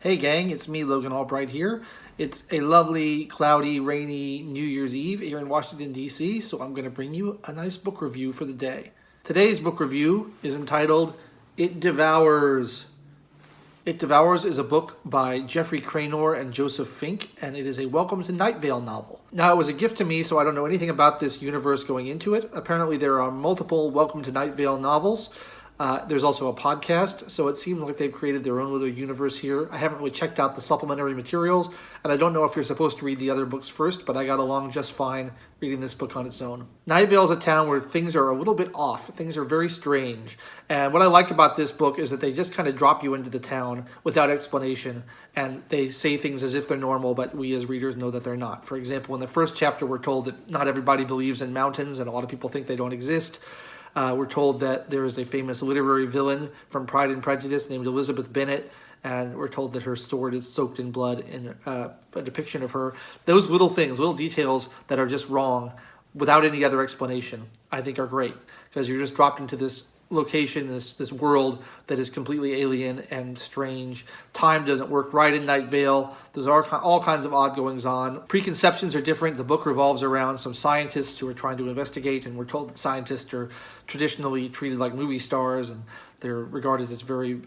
Hey gang, it's me, Logan Albright here. It's a lovely, cloudy, rainy New Year's Eve here in Washington, D.C., so I'm going to bring you a nice book review for the day. Today's book review is entitled It Devours. It Devours is a book by Jeffrey Cranor and Joseph Fink, and it is a Welcome to Night Vale novel. Now, it was a gift to me, so I don't know anything about this universe going into it. Apparently, there are multiple Welcome to Night Vale novels. There's also a podcast, so it seems like they've created their own little universe here. I haven't really checked out the supplementary materials, and I don't know if you're supposed to read the other books first, but I got along just fine reading this book on its own. Night Vale is a town where things are a little bit off. Things are very strange. And what I like about this book is that they just kind of drop you into the town without explanation, and they say things as if they're normal, but we as readers know that they're not. For example, in the first chapter, we're told that not everybody believes in mountains, and a lot of people think they don't exist. We're told that there is a famous literary villain from Pride and Prejudice named Elizabeth Bennet, and we're told that her sword is soaked in blood in a depiction of her. Those little things, little details that are just wrong without any other explanation, I think are great, because you're just dropped into this location, this world that is completely alien and strange. Time doesn't work right in Night Vale. There's all kinds of odd goings on. Preconceptions are different. The book revolves around some scientists who are trying to investigate, and we're told that scientists are traditionally treated like movie stars, and they're regarded as very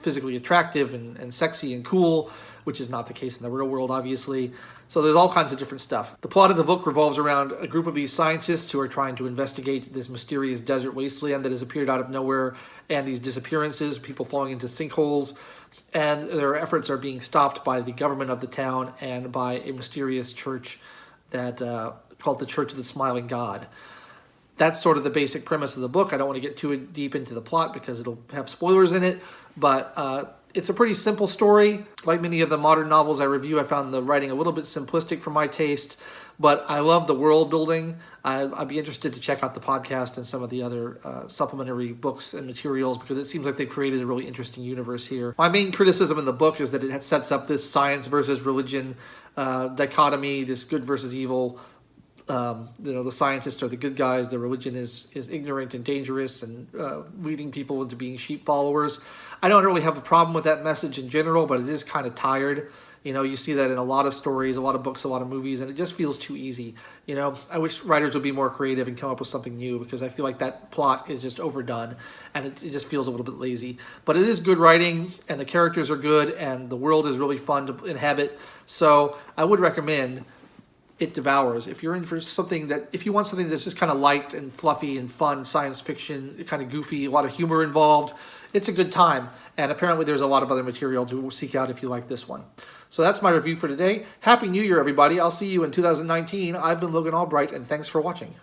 physically attractive and sexy and cool, which is not the case in the real world, obviously. So there's all kinds of different stuff. The plot of the book revolves around a group of these scientists who are trying to investigate this mysterious desert wasteland that has appeared out of nowhere, and these disappearances, people falling into sinkholes, and their efforts are being stopped by the government of the town and by a mysterious church that called the Church of the Smiling God. That's sort of the basic premise of the book. I don't want to get too deep into the plot because it'll have spoilers in it, but it's a pretty simple story. Like many of the modern novels I review, I found the writing a little bit simplistic for my taste, but I love the world building. I'd be interested to check out the podcast and some of the other supplementary books and materials, because it seems like they've created a really interesting universe here. My main criticism in the book is that it sets up this science versus religion dichotomy, this good versus evil. The scientists are the good guys, the religion is ignorant and dangerous and leading people into being sheep followers. I don't really have a problem with that message in general, but it is kind of tired. You see that in a lot of stories, a lot of books, a lot of movies, and it just feels too easy. I wish writers would be more creative and come up with something new, because I feel like that plot is just overdone, and it just feels a little bit lazy. But it is good writing, and the characters are good, and the world is really fun to inhabit. So I would recommend It Devours. If you're in for something if you want something that's just kind of light and fluffy and fun, science fiction, kind of goofy, a lot of humor involved, it's a good time. And apparently there's a lot of other material to seek out if you like this one. So that's my review for today. Happy New Year, everybody. I'll see you in 2019. I've been Logan Albright, and thanks for watching.